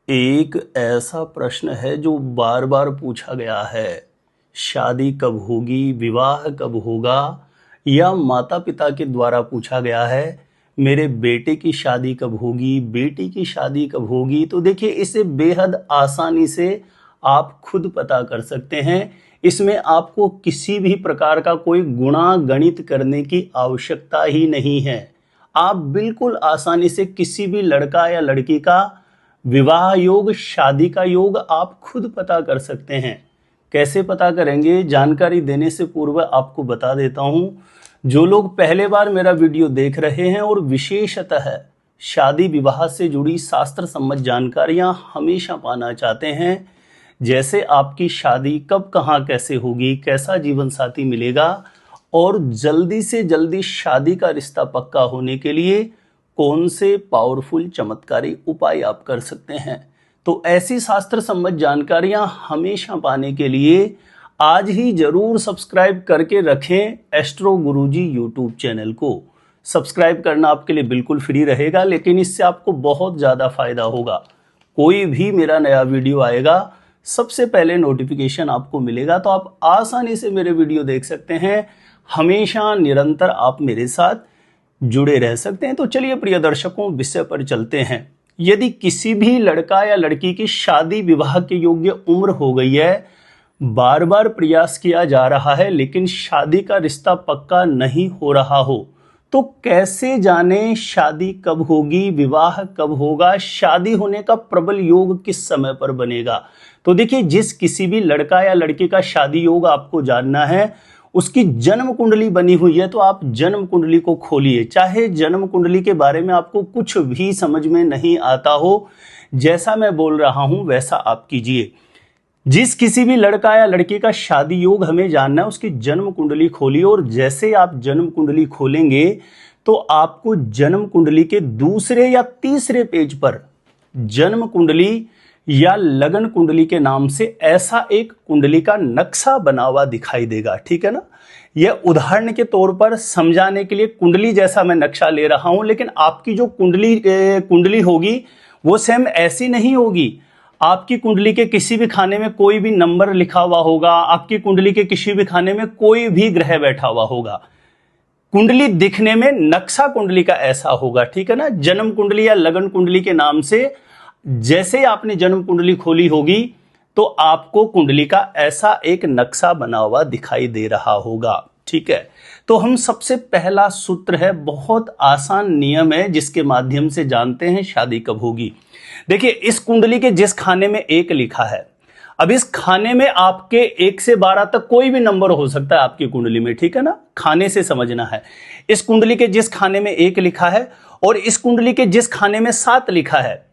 एक ऐसा प्रश्न है जो बार बार पूछा गया है। शादी कब होगी, विवाह कब होगा, या माता पिता के द्वारा पूछा गया है मेरे बेटे की शादी कब होगी, बेटी की शादी कब होगी। तो देखिए, इसे बेहद आसानी से आप खुद पता कर सकते हैं। इसमें आपको किसी भी प्रकार का कोई गुणा गणित करने की आवश्यकता ही नहीं है। आप बिल्कुल आसानी से किसी भी लड़का या लड़की का विवाह योग, शादी का योग आप खुद पता कर सकते हैं। कैसे पता करेंगे, जानकारी देने से पूर्व आपको बता देता हूं। जो लोग पहले बार मेरा वीडियो देख रहे हैं और विशेषतः शादी विवाह से जुड़ी शास्त्र सम्मत जानकारियां हमेशा पाना चाहते हैं, जैसे आपकी शादी कब कहां कैसे होगी, कैसा जीवन साथी मिलेगा, और जल्दी से जल्दी शादी का रिश्ता पक्का होने के लिए कौन से पावरफुल चमत्कारी उपाय आप कर सकते हैं, तो ऐसी शास्त्र सम्मत जानकारियां हमेशा पाने के लिए आज ही जरूर सब्सक्राइब करके रखें एस्ट्रो गुरुजी यूट्यूब चैनल को। सब्सक्राइब करना आपके लिए बिल्कुल फ्री रहेगा, लेकिन इससे आपको बहुत ज़्यादा फायदा होगा। कोई भी मेरा नया वीडियो आएगा सबसे पहले नोटिफिकेशन आपको मिलेगा, तो आप आसानी से मेरे वीडियो देख सकते हैं। हमेशा निरंतर आप मेरे साथ जुड़े रह सकते हैं। तो चलिए प्रिय दर्शकों, विषय पर चलते हैं। यदि किसी भी लड़का या लड़की की शादी विवाह के योग्य उम्र हो गई है, बार बार प्रयास किया जा रहा है, लेकिन शादी का रिश्ता पक्का नहीं हो रहा हो, तो कैसे जाने शादी कब होगी, विवाह कब होगा, शादी होने का प्रबल योग किस समय पर बनेगा। तो देखिए, जिस किसी भी लड़का या लड़की का शादी योग आपको जानना है, उसकी जन्म कुंडली बनी हुई है, तो आप जन्म कुंडली को खोलिए। चाहे जन्म कुंडली के बारे में आपको कुछ भी समझ में नहीं आता हो, जैसा मैं बोल रहा हूं वैसा आप कीजिए। जिस किसी भी लड़का या लड़की का शादी योग हमें जानना है, उसकी जन्म कुंडली खोलिए, और जैसे आप जन्म कुंडली खोलेंगे तो आपको जन्म कुंडली के दूसरे या तीसरे पेज पर जन्म कुंडली या लगन कुंडली के नाम से ऐसा एक कुंडली का नक्शा बना हुआ दिखाई देगा। ठीक है ना। यह उदाहरण के तौर पर समझाने के लिए कुंडली जैसा मैं नक्शा ले रहा हूं, लेकिन आपकी जो कुंडली होगी वो सेम ऐसी नहीं होगी। आपकी कुंडली के किसी भी खाने में कोई भी नंबर लिखा हुआ होगा, आपकी कुंडली के किसी भी खाने में कोई भी ग्रह बैठा हुआ होगा। कुंडली दिखने में नक्शा कुंडली का ऐसा होगा। ठीक है ना। जन्म कुंडली या लगन कुंडली के नाम से जैसे आपने जन्म कुंडली खोली होगी तो आपको कुंडली का ऐसा एक नक्शा बना हुआ दिखाई दे रहा होगा। ठीक है। तो हम सबसे पहला सूत्र है, बहुत आसान नियम है, जिसके माध्यम से जानते हैं शादी कब होगी। देखिए, इस कुंडली के जिस खाने में 1 लिखा है, अब इस खाने में आपके 1 से 12 तक कोई भी नंबर हो सकता है आपकी कुंडली में। ठीक है ना। खाने से समझना है। इस कुंडली के जिस खाने में 1 लिखा है और इस कुंडली के जिस खाने में 7 लिखा है,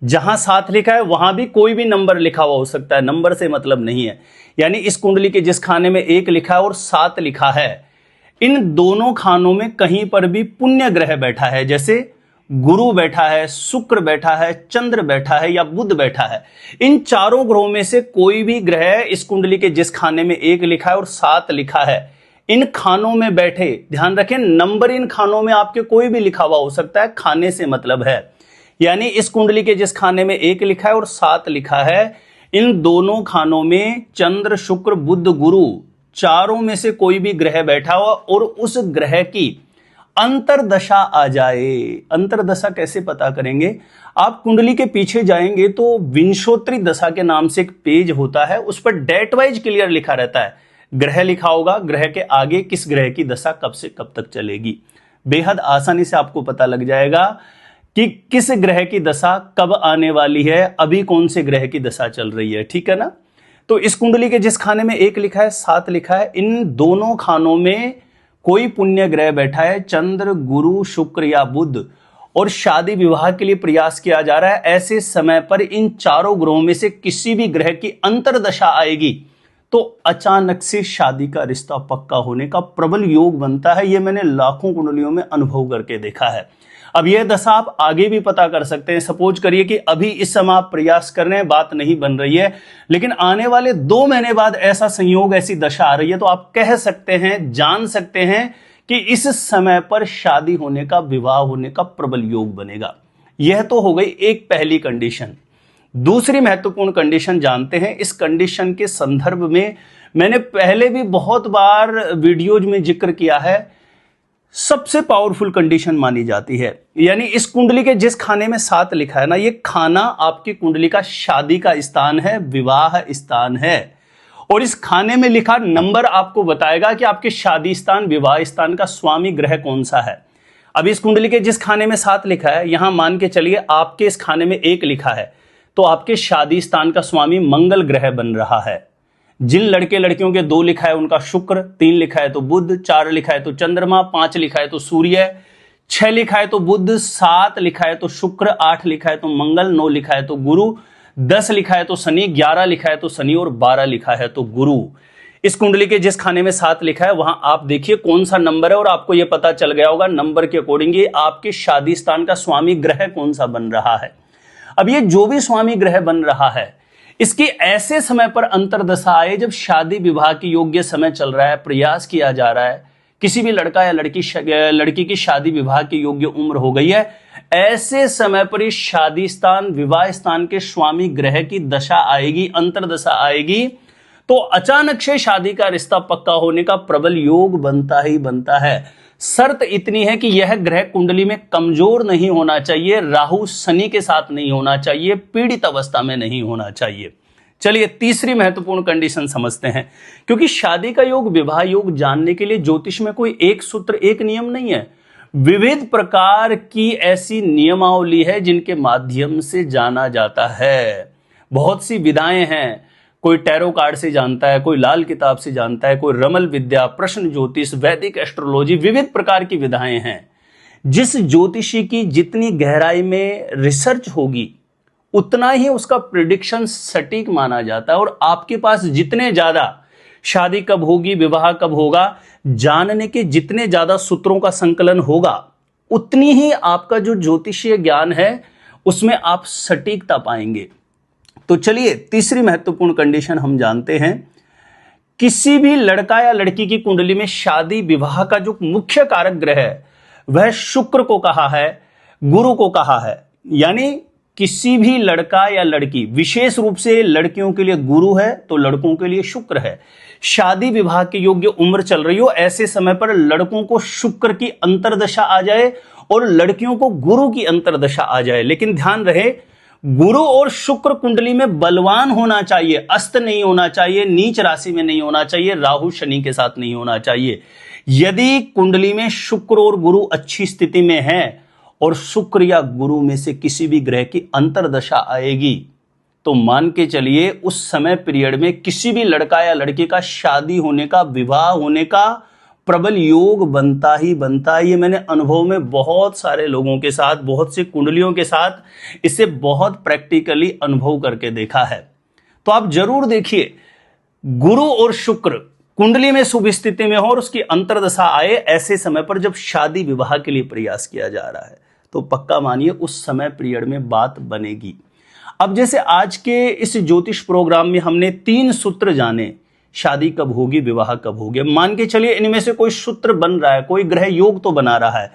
जहां 7 लिखा है वहां भी कोई भी नंबर लिखा हुआ हो सकता है, नंबर से मतलब नहीं है। यानी इस कुंडली के जिस खाने में 1 लिखा है और 7 लिखा है, इन दोनों खानों में कहीं पर भी पुण्य ग्रह बैठा है, जैसे गुरु बैठा है, शुक्र बैठा है, चंद्र बैठा है या बुध बैठा है, इन चारों ग्रहों में से कोई भी ग्रह इस कुंडली के जिस खाने में 1 लिखा है और 7 लिखा है, इन खानों में बैठे, ध्यान रखें नंबर इन खानों में आपके कोई भी लिखा हुआ हो सकता है, खाने से मतलब है। यानी इस कुंडली के जिस खाने में 1 लिखा है और 7 लिखा है, इन दोनों खानों में चंद्र, शुक्र, बुध, गुरु, चारों में से कोई भी ग्रह बैठा हुआ और उस ग्रह की अंतरदशा आ जाए। अंतरदशा कैसे पता करेंगे? आप कुंडली के पीछे जाएंगे तो विंशोत्तरी दशा के नाम से एक पेज होता है, उस पर डेट वाइज क्लियर लिखा रहता है, ग्रह लिखा होगा, ग्रह के आगे किस ग्रह की दशा कब से कब तक चलेगी। बेहद आसानी से आपको पता लग जाएगा कि किस ग्रह की दशा कब आने वाली है, अभी कौन से ग्रह की दशा चल रही है। ठीक है ना। तो इस कुंडली के जिस खाने में 1 लिखा है, 7 लिखा है, इन दोनों खानों में कोई पुण्य ग्रह बैठा है, चंद्र, गुरु, शुक्र या बुध, और शादी विवाह के लिए प्रयास किया जा रहा है। ऐसे समय पर इन चारों ग्रहों में से किसी भी ग्रह की अंतरदशा आएगी तो अचानक से शादी का रिश्ता पक्का होने का प्रबल योग बनता है। यह मैंने लाखों कुंडलियों में अनुभव करके देखा है। अब यह दशा आप आगे भी पता कर सकते हैं। सपोज करिए कि अभी इस समय आप प्रयास कर रहे हैं, बात नहीं बन रही है, लेकिन आने वाले 2 महीने बाद ऐसा संयोग, ऐसी दशा आ रही है, तो आप कह सकते हैं, जान सकते हैं कि इस समय पर शादी होने का, विवाह होने का प्रबल योग बनेगा। यह तो हो गई एक पहली कंडीशन। दूसरी महत्वपूर्ण कंडीशन जानते हैं। इस कंडीशन के संदर्भ में मैंने पहले भी बहुत बार वीडियोज में जिक्र किया है, सबसे पावरफुल कंडीशन मानी जाती है। यानी इस कुंडली के जिस खाने में 7 लिखा है ना, ये खाना आपकी कुंडली का शादी का स्थान है, विवाह स्थान है। और इस खाने में लिखा नंबर आपको बताएगा कि आपके शादी स्थान, विवाह स्थान का स्वामी ग्रह कौन सा है। अब इस कुंडली के जिस खाने में 7 लिखा है, यहां मान के चलिए आपके इस खाने में 1 लिखा है, तो आपके शादी स्थान का स्वामी मंगल ग्रह बन रहा है। जिन लड़के लड़कियों के 2 लिखा है उनका शुक्र, 3 लिखा है तो बुध, 4 लिखा है तो चंद्रमा, 5 लिखा है तो सूर्य, 6 लिखा है तो बुध, 7 लिखा है तो शुक्र, 8 लिखा है तो मंगल, 9 लिखा है तो गुरु, 10 लिखा है तो शनि, 11 लिखा है तो शनि और 12 लिखा है तो गुरु। इस कुंडली के जिस खाने में 7 लिखा है वहां आप देखिए कौन सा नंबर है, और आपको यह पता चल गया होगा नंबर के अकॉर्डिंग आपके शादी स्थान का स्वामी ग्रह कौन सा बन रहा है। अब ये जो भी स्वामी ग्रह बन रहा है, इसकी ऐसे समय पर अंतर्दशा आए जब शादी विवाह की योग्य समय चल रहा है, प्रयास किया जा रहा है, किसी भी लड़का या लड़की की शादी विवाह की योग्य उम्र हो गई है, ऐसे समय पर इस शादी स्थान, विवाह स्थान के स्वामी ग्रह की दशा आएगी, अंतर्दशा आएगी, तो अचानक से शादी का रिश्ता पक्का होने का प्रबल योग बनता ही बनता है। शर्त इतनी है कि यह ग्रह कुंडली में कमजोर नहीं होना चाहिए, राहु शनि के साथ नहीं होना चाहिए, पीड़ित अवस्था में नहीं होना चाहिए। चलिए तीसरी महत्वपूर्ण कंडीशन समझते हैं। क्योंकि शादी का योग, विवाह योग जानने के लिए ज्योतिष में कोई एक सूत्र, एक नियम नहीं है, विविध प्रकार की ऐसी नियमावली है जिनके माध्यम से जाना जाता है। बहुत सी विधाएं हैं, कोई टैरो कार्ड से जानता है, कोई लाल किताब से जानता है, कोई रमल विद्या, प्रश्न ज्योतिष, वैदिक एस्ट्रोलॉजी, विविध प्रकार की विधाएं हैं। जिस ज्योतिषी की जितनी गहराई में रिसर्च होगी उतना ही उसका प्रिडिक्शन सटीक माना जाता है। और आपके पास जितने ज्यादा शादी कब होगी, विवाह कब होगा जानने के जितने ज्यादा सूत्रों का संकलन होगा, उतनी ही आपका जो ज्योतिषीय ज्ञान है उसमें आप सटीकता पाएंगे। तो चलिए तीसरी महत्वपूर्ण कंडीशन हम जानते हैं। किसी भी लड़का या लड़की की कुंडली में शादी विवाह का जो मुख्य कारक ग्रह है वह शुक्र को कहा है, गुरु को कहा है। यानी किसी भी लड़का या लड़की, विशेष रूप से लड़कियों के लिए गुरु है तो लड़कों के लिए शुक्र है। शादी विवाह के योग्य उम्र चल रही हो, ऐसे समय पर लड़कों को शुक्र की अंतर्दशा आ जाए और लड़कियों को गुरु की अंतर्दशा आ जाए। लेकिन ध्यान रहे, गुरु और शुक्र कुंडली में बलवान होना चाहिए, अस्त नहीं होना चाहिए, नीच राशि में नहीं होना चाहिए, राहु शनि के साथ नहीं होना चाहिए। यदि कुंडली में शुक्र और गुरु अच्छी स्थिति में है और शुक्र या गुरु में से किसी भी ग्रह की अंतर्दशा आएगी तो मान के चलिए उस समय पीरियड में किसी भी लड़का या लड़की का शादी होने का, विवाह होने का प्रबल योग बनता ही बनता है। ये मैंने अनुभव में बहुत सारे लोगों के साथ, बहुत सी कुंडलियों के साथ इसे बहुत प्रैक्टिकली अनुभव करके देखा है। तो आप जरूर देखिए, गुरु और शुक्र कुंडली में शुभ स्थिति में हो और उसकी अंतर्दशा आए ऐसे समय पर जब शादी विवाह के लिए प्रयास किया जा रहा है तो पक्का मानिए उस समय पीरियड में बात बनेगी। अब जैसे आज के इस ज्योतिष प्रोग्राम में हमने 3 सूत्र जाने, शादी कब होगी, विवाह कब होगी। मान के चलिए इनमें से कोई सूत्र बन रहा है, कोई ग्रह योग तो बना रहा है,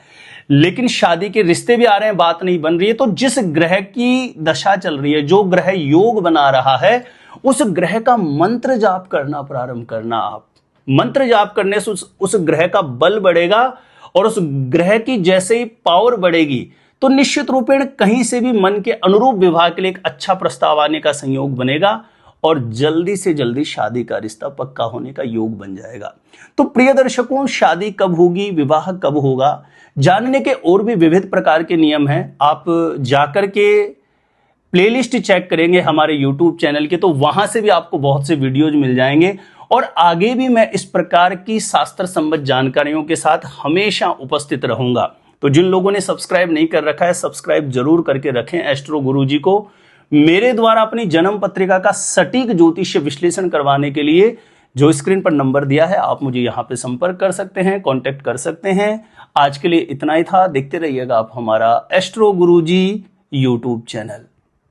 लेकिन शादी के रिश्ते भी आ रहे हैं, बात नहीं बन रही है। तो जिस ग्रह की दशा चल रही है, जो ग्रह योग बना रहा है, उस ग्रह का मंत्र जाप करना प्रारंभ करना। आप मंत्र जाप करने से उस ग्रह का बल बढ़ेगा और उस ग्रह की जैसे ही पावर बढ़ेगी तो निश्चित रूपेण कहीं से भी मन के अनुरूप विवाह के लिए एक अच्छा प्रस्ताव आने का संयोग बनेगा और जल्दी से जल्दी शादी का रिश्ता पक्का होने का योग बन जाएगा। तो प्रिय दर्शकों, शादी कब होगी, विवाह कब होगा जानने के और भी विविध प्रकार के नियम हैं। आप जाकर के प्लेलिस्ट चेक करेंगे हमारे YouTube चैनल के, तो वहां से भी आपको बहुत से वीडियोज मिल जाएंगे। और आगे भी मैं इस प्रकार की शास्त्र संबद्ध जानकारियों के साथ हमेशा उपस्थित रहूंगा। तो जिन लोगों ने सब्सक्राइब नहीं कर रखा है, सब्सक्राइब जरूर करके रखें एस्ट्रो गुरुजी को। मेरे द्वारा अपनी जन्म पत्रिका का सटीक ज्योतिष विश्लेषण करवाने के लिए जो स्क्रीन पर नंबर दिया है, आप मुझे यहां पे संपर्क कर सकते हैं, कांटेक्ट कर सकते हैं। आज के लिए इतना ही था। देखते रहिएगा आप हमारा एस्ट्रो गुरुजी YouTube चैनल।